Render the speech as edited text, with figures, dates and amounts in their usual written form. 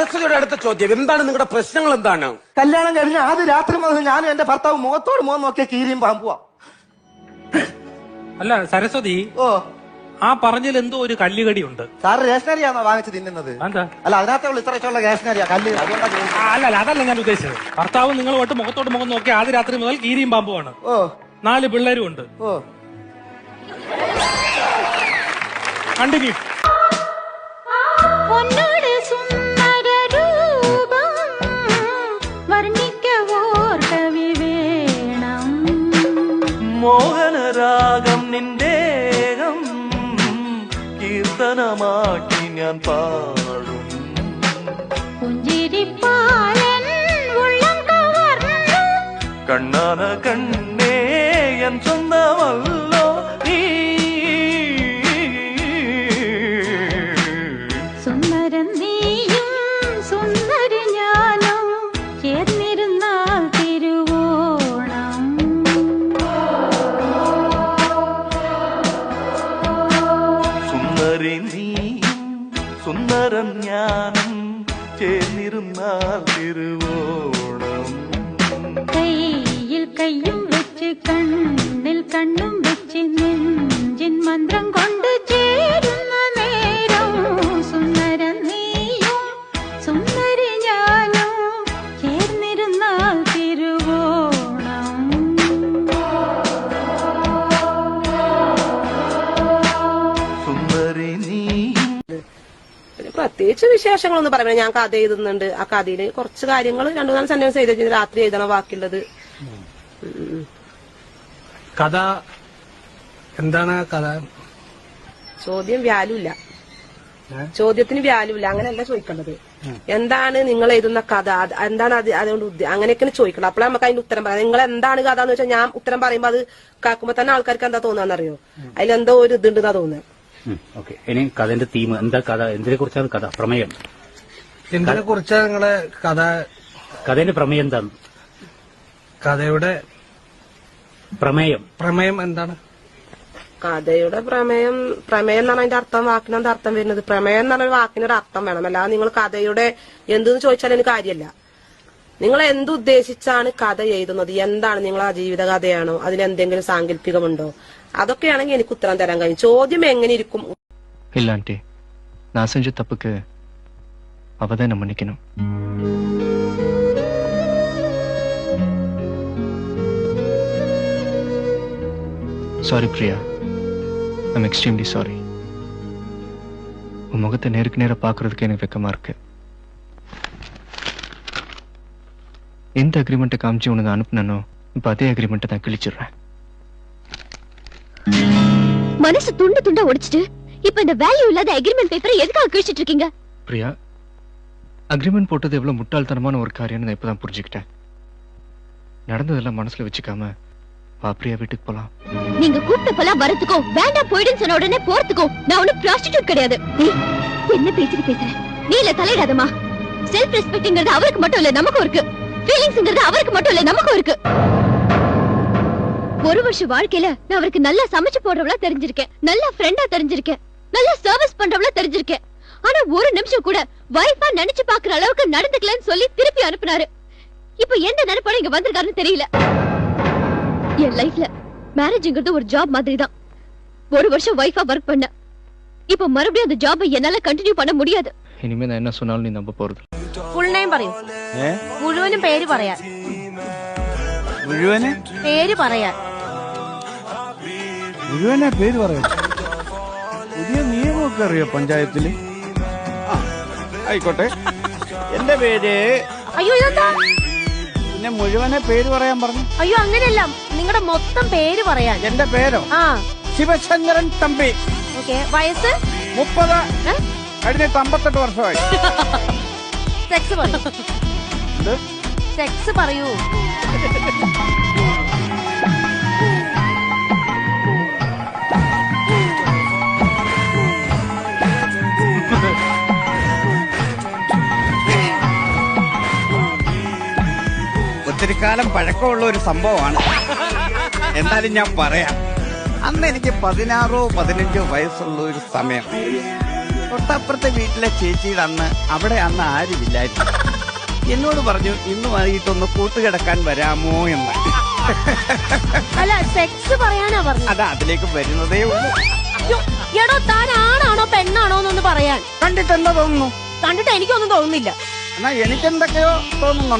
സരസ്വതിയുടെ അടുത്ത ചോദ്യം, എന്താണ് നിങ്ങളുടെ പ്രശ്നങ്ങൾ? എന്താണ്? കല്യാണം കഴിഞ്ഞ ആദ്യ രാത്രി മുതൽ ഞാനും എന്റെ ഭർത്താവ് മുഖത്തോട് മുഖം നോക്കിയ കീരിയും പാമ്പുവാ. അല്ല സരസ്വതി, ഓ ആ പറഞ്ഞതിൽ എന്തോ ഒരു കല്ലുകടി ഉണ്ട്. സാറ് റേഷനറിയാണോ വാങ്ങിച്ച് തിന്നുന്നത്? എന്താ? അല്ല അതിനകത്തുള്ള ഇത്രയുള്ള റേഷനറിയാ കല്ല്, അതുകൊണ്ടാണ്. അല്ല അതല്ല ഞാൻ ഉദ്ദേശിച്ചത്. ഭർത്താവ് നിങ്ങളുമായിട്ട് മുഖത്തോട് മുഖം നോക്കി ആദ്യ രാത്രി മുതൽ കീരിയും പാമ്പുമാണ്. ഓ 4 പിള്ളേരും ഉണ്ട്. ഓ കണ്ടിന്യൂ. മോഹനരാഗം നിന്റേകം കീർത്തനമാക്കി ഞാൻ പാടും. കണ്ണാന കണ്ണേ എൻ സ്വന്തമല്ലോ നീ. സുന്ദരം നീയും സുന്ദര ഞാനും ചേർന്നിരുന്നാൽ തിരുവോണം. സുന്ദരി നീയും സുന്ദരം ഞാനും ചേർന്നിരുന്നാൽ തിരുവോണം. കയ്യിൽ കയ്യും വെച്ച് കണ്ണിൽ കണ്ണും വെച്ച് നെഞ്ചിൻ മന്ത്രം കൊണ്ട് ചേരുന്ന നേരം. സുന്ദരം നീയും സുന്ദരി ഞാനും ചേർന്നിരുന്നാൽ തിരുവോണം. സുന്ദരി നീയും. പ്രത്യേകിച്ച് വിശേഷങ്ങളൊന്നും പറയുന്നത്, ഞാൻ കഥ എഴുതുന്നുണ്ട്. ആ കഥയില് കുറച്ച് കാര്യങ്ങൾ 2-4 സെന്റൻസ് എഴുതി രാത്രി എഴുതണം ബാക്കിയുള്ളത്. കഥ എന്താണ്? കഥ ചോദ്യം വാല്യൂ ഇല്ല, ചോദ്യത്തിന് വാല്യൂ ഇല്ല. അങ്ങനെയല്ല ചോദിക്കേണ്ടത്. എന്താണ് നിങ്ങൾ എഴുതുന്ന കഥ, എന്താണ് അത്, അതുകൊണ്ട് അങ്ങനെയൊക്കെ ചോദിക്കണം. അപ്പോഴേ നമുക്ക് അതിന്റെ ഉത്തരം പറയാം. നിങ്ങൾ എന്താണ് കഥ എന്ന് വെച്ചാൽ ഞാൻ ഉത്തരം പറയുമ്പോ അത് കേൾക്കുമ്പോ തന്നെ ആൾക്കാർക്ക് എന്താ തോന്നാന്നറിയോ? അതിലെന്തോ ഒരു ഇതുണ്ടെന്നാ തോന്നുന്നത്. ഇനി കഥന്റെ തീം എന്താ? കഥ എന്തിനെ കുറിച്ചാണ്? കഥ പ്രമേയം എന്തിനെ കുറിച്ചാണ് നിങ്ങളെ കഥ? കഥയുടെ പ്രമേയം എന്താണ്? കഥയുടെ പ്രമേയം എന്താണ്? കഥയുടെ പ്രമേയം എന്ന് പറഞ്ഞാൽ അതിന്റെ അർത്ഥം, വാക്കിനെന്താ അർത്ഥം വരുന്നത്? പ്രമേയം എന്ന് പറഞ്ഞ വാക്കിനൊരു അർത്ഥം വേണം. അല്ലാതെ നിങ്ങൾ കഥയുടെ എന്തെന്ന് ചോദിച്ചാൽ അതിന് കാര്യമല്ല. നിങ്ങൾ എന്തുദ്ദേശിച്ചാണ് കഥ എഴുതുന്നത്? എന്താണ് നിങ്ങളെ ജീവിതകഥയാണോ? അതിലെന്തെങ്കിലും സാങ്കല്പികമുണ്ടോ? അതൊക്കെയാണെങ്കിൽ എനിക്ക് ഉത്തരം തരാൻ കഴിയും. ചോദ്യം എങ്ങനെ ഇരിക്കും? இல்ல ஆண்டி, நான் செஞ்ச தப்புக்கு அவதான் நான் மன்னிக்கணும். Sorry Priya, I'm extremely sorry. உன் முகத்தை நேருக்கு நேர பாக்குறதுக்கு எனக்கு வெக்கமா இருக்கு. எந்த அக்ரிமெண்ட்டை காமிச்சு உனக்கு அனுப்புனோ இப்ப அதே அக்ரிமெண்ட்டை நான் கிழிச்சிடுறேன். மனசு துண்டு துண்டா உடைச்சிட்டு இப்ப இந்த வேல்யூ இல்லாத அக்ரிமெண்ட் பேப்பரை எதுக்காக கிழிச்சிட்டு இருக்கீங்க? பிரியா, அக்ரிமெண்ட் போட்டது எவ்வளவு முட்டாள்தனமான ஒரு காரியம்னு நான் இப்பதான் புரிஞ்சுக்கிட்டேன். நடந்ததெல்லாம் மனசுல வச்சுக்காம வா பிரியா, வீட்டுக்கு போலாம். நீங்க கூப்பிட்ட போலாம் வரதுக்கோ வேண்டாம் போயிடுன்னு சொன்ன உடனே போறதுக்கோ நான் ஒன்னும் ப்ராஸ்டிடியூட் கிடையாது. என்ன பேசிட்டு பேசுற? நீ இல்ல தலையிடாதமா. செல்ஃப் ரெஸ்பெக்ட்ங்கிறது அவருக்கு மட்டும் இல்ல நமக்கும் இருக்கு. ஃபீலிங்ஸ்ங்கிறது அவருக்கு மட்டும் இல்ல நமக்கும் இருக்கு. ஒரு வருஷம் வாழ்க்கையில நான் அவருக்கு நல்லா சமைச்சு போடுறவளா தெரிஞ்சிருக்கேன், நல்லா ஃப்ரெண்டா தெரிஞ்சிருக்கேன், நல்லா சர்வீஸ் பண்றவளா தெரிஞ்சிருக்கேன். ஆனா ஒரு நிமிஷம் கூட வைஃபா நினைச்சு பாக்குற அளவுக்கு நடந்துக்கலன்னு சொல்லி திருப்பி அனுப்புனாரு. இப்ப எந்த நினைப்போட இங்க வந்திருக்காருன்னு தெரியல. என் லைஃப்ல மேரேஜ்ங்கிறது ஒரு ஜாப் மாதிரி தான். ஒரு வருஷம் வைஃபா ஒர்க் பண்ண, இப்ப மறுபடியும் அந்த ஜாபை என்னால கண்டினியூ பண்ண முடியாது. இனிமே நான் என்ன சொன்னாலும் நீ நம்ப போறது. ഫുൾ നെയിം പറയൂ. മുഴുവനും പേര് പറയാൻ. മുഴുവനെ പേര് പറയാൻ. മുഴുവനെ പേര് പറയാം. പുതിയ നിയമമൊക്കെ അറിയോ പഞ്ചായത്തില്? ആയിക്കോട്ടെ, എന്റെ പേര്. അയ്യോ ഇതെന്താ? പിന്നെ മുഴുവനെ പേര് പറയാൻ പറഞ്ഞു. അയ്യോ അങ്ങനെയല്ല, നിങ്ങളുടെ മൊത്തം പേര് പറയാൻ. എന്റെ പേരോ? ശിവശങ്കരൻ തമ്പി. ഓക്കെ. വയസ്സ്? 30. കഴിഞ്ഞിട്ട് 58 വർഷമായി. സെക്സ് പറയൂ. സെക്സ് പറയൂ. ഒത്തിരി കാലം പഴക്കമുള്ള ഒരു സംഭവമാണ്. എന്നാലും ഞാൻ പറയാം. അന്ന് എനിക്ക് 16-15 വയസ്സുള്ള ഒരു സമയം. തൊട്ടപ്പുറത്തെ വീട്ടിലെ ചേച്ചിയുടെ അന്ന് അവിടെ അന്ന് ആരുമില്ലായിരുന്നു. എന്നോട് പറഞ്ഞു ഇന്ന് വൈകിട്ടൊന്ന് കൂട്ടുകിടക്കാൻ വരാമോ എന്ന്. അല്ല സെക്സ് പറയാനാ പറഞ്ഞു. അതാ അതിലേക്ക് വരുന്നതേ ഉള്ളൂ. എടോ താൻ ആണാണോ പെണ്ണാണോ എന്നൊന്ന് പറയാൻ. കണ്ടിട്ട് എന്താ തോന്നുന്നു? കണ്ടിട്ട് എനിക്കൊന്നും തോന്നുന്നില്ല. എന്നാ എനിക്കെന്തൊക്കെയോ തോന്നുന്നു.